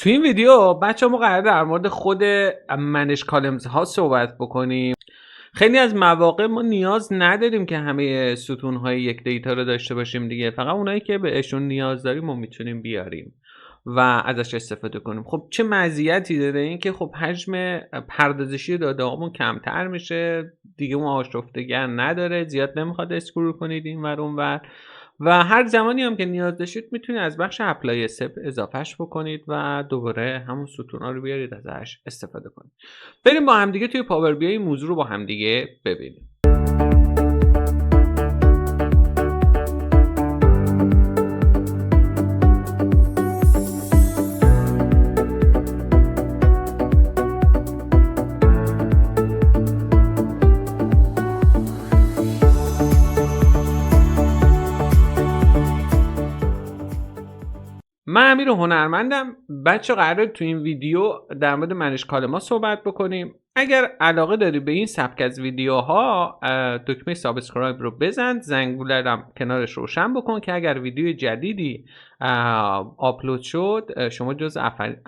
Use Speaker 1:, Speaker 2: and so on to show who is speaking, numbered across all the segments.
Speaker 1: تو این ویدیو بچه ما قراره در مورد خود منیج کالمز ها صحبت بکنیم. خیلی از مواقع ما نیاز نداریم که همه ستون های یک دیتا رو داشته باشیم دیگه، فقط اونایی که بهشون نیاز داریم ما میتونیم بیاریم و ازش استفاده کنیم. خب چه مزیتی داره این که خب حجم پردازشی داده هامون کمتر میشه دیگه، اون آشفتگر نداره، زیاد نمیخواد اسکرول کنید این ور اون ور و هر زمانی هم که نیاز داشتید میتونید از بخش اپلای استپ اضافهش بکنید و دوباره همون ستونا رو بیارید ازش استفاده کنید. بریم با همدیگه توی پاور بی آی این موضوع رو با همدیگه ببینیم. من امیر هنرمندم. بچه قراره تو این ویدیو در مورد منیج کالم‌ها صحبت بکنیم. اگر علاقه داری به این سبک از ویدیوها دکمه سابسکرایب رو بزن، زنگوله کنارش روشن بکن که اگر ویدیو جدیدی آپلود شد شما جز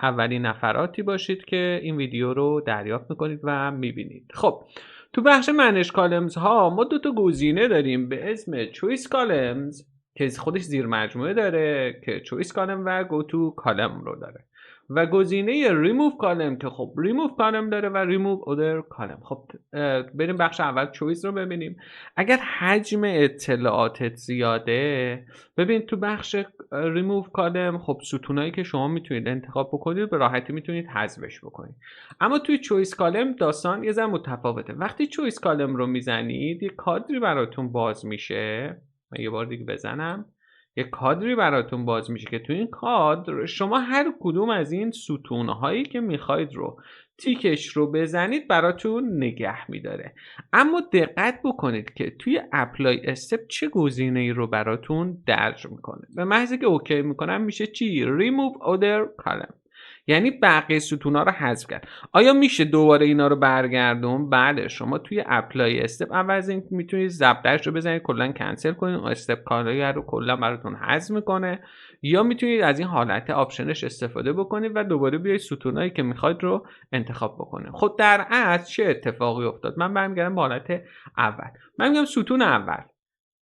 Speaker 1: اولین نفراتی باشید که این ویدیو رو دریافت میکنید و میبینید. خب تو بخش منیج کالمز ها ما دو تا گزینه داریم به اسم چویس کالمز که خودش زیر مجموعه داره که چویس کالم و گو تو کالم رو داره، و گزینه ریموو کالم که خب ریموو کالم داره و ریموو اودر کالم. خب بریم بخش اول چویس رو ببینیم. اگر حجم اطلاعاتت زیاده، ببین تو بخش ریموو کالم خب ستونایی که شما میتونید انتخاب بکنید به راحتی میتونید حذفش بکنید، اما توی چویس کالم داستان یه ذره متفاوته. وقتی چویس کالم رو میزنید یه کادری براتون باز میشه، من یه بار دیگه بزنم، یه کادری براتون باز میشه که تو این کادر شما هر کدوم از این ستونهایی که میخواید رو تیکش رو بزنید براتون نگه میداره. اما دقت بکنید که توی اپلای استپ چه گزینه‌ای رو براتون درج میکنه. به محض که اوکی میکنم میشه چی؟ ریموو اودر کالم، یعنی بقیه ستونا رو حذف کرد. آیا میشه دوباره اینا رو برگردون؟ بله، شما توی اپلای استپ اول از این میتونید ضبطش رو بزنید کلا کنسل کنید، استپ کارایی رو کلا براتون حذف میکنه، یا میتونید از این حالت آپشنش استفاده بکنید و دوباره بیاید ستونایی که میخواید رو انتخاب بکنید. خب در اصل چه اتفاقی افتاد؟ من برمیگردم به حالت اول. من میگم ستون اول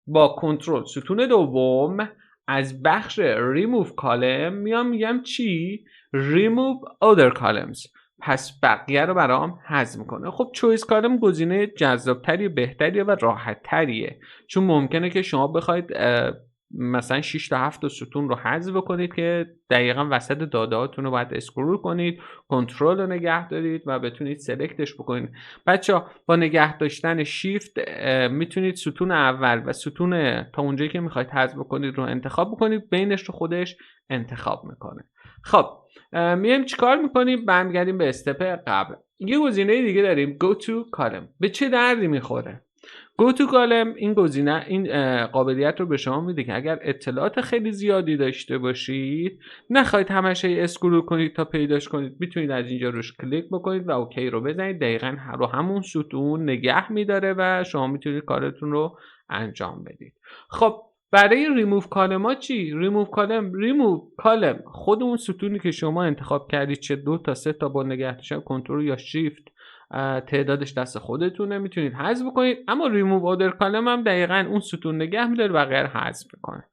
Speaker 1: با کنترل ستون دوم از بخش ریموو کالم میگم چی؟ ریموو other columns، پس بقیه رو برام حذف میکنه. خب چویس کالم گزینه جذابتری، بهتریه و راحت تریه، چون ممکنه که شما بخواید مثلا 6 تا 7 ستون رو حذف کنید که دقیقاً وسط داده هاتون رو باید اسکرول کنید، کنترل رو نگه دارید و بتونید سلکتش بکنید. بچه‌ها با نگه داشتن شیفت میتونید ستون اول و ستون تا اونجایی که میخواید حذف کنید رو انتخاب بکنید، بینش رو خودش انتخاب میکنه. خب میایم چیکار میکنیم؟ برمیگردیم به استپ قبل. یه گزینه دیگه داریم go to column. به چه دردی میخوره؟ go to column این گزینه این قابلیت رو به شما میده که اگر اطلاعات خیلی زیادی داشته باشید، نخواید همش اسکرول کنید تا پیداش کنید، میتونید از اینجا روش کلیک بکنید و اوکی رو بزنید، دقیقاً رو همون ستون نگه میداره و شما میتونید کارتون رو انجام بدید. خب برای ریموو کالم ها چی؟ ریموو کالم خود اون ستونی که شما انتخاب کردید، چه 2 تا 3 تا با نگه داشتن کنترل یا شیفت تعدادش دست خودتونه، میتونید حذف کنید، اما ریموو اودر کالم هم دقیقاً اون ستون نگه میداره و غیر حذف میکنه.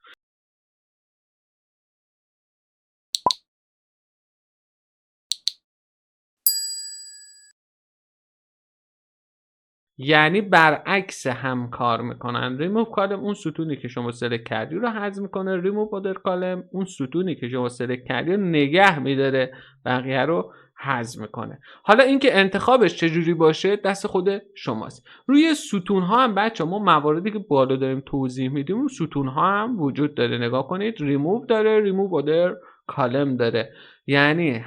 Speaker 1: یعنی برعکس هم کار میکنن. ریموو کالم اون ستونی که شما سلکت کردی رو حذف میکنه، ریموو اودر کالم اون ستونی که شما سلکت کردی رو نگه میداره، بقیه رو حذف میکنه. حالا اینکه انتخابش چجوری باشه دست خود شماست. روی ستون ها هم بچه‌ها ما مواردی که بالا داریم توضیح میدیم رو ستون ها هم وجود داره. نگاه کنید، ریموو داره، ریموو اودر کالم داره، یعنی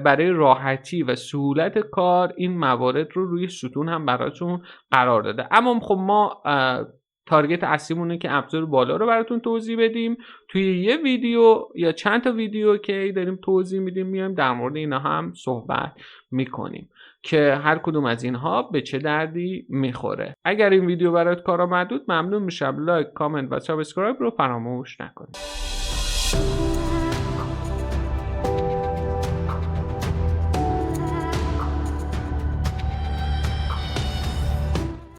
Speaker 1: برای راحتی و سهولت کار این موارد رو روی ستون هم براتون قرار داده. اما خب ما تارگت اصلیمونه که ابزار بالا رو براتون توضیح بدیم. توی یه ویدیو یا چند تا ویدیو که داریم توضیح میدیم میایم در مورد اینا هم صحبت میکنیم که هر کدوم از اینها به چه دردی میخوره. اگر این ویدیو برات کارآمد بود ممنون میشم لایک، کامنت و سابسکرایب رو فراموش نکنید.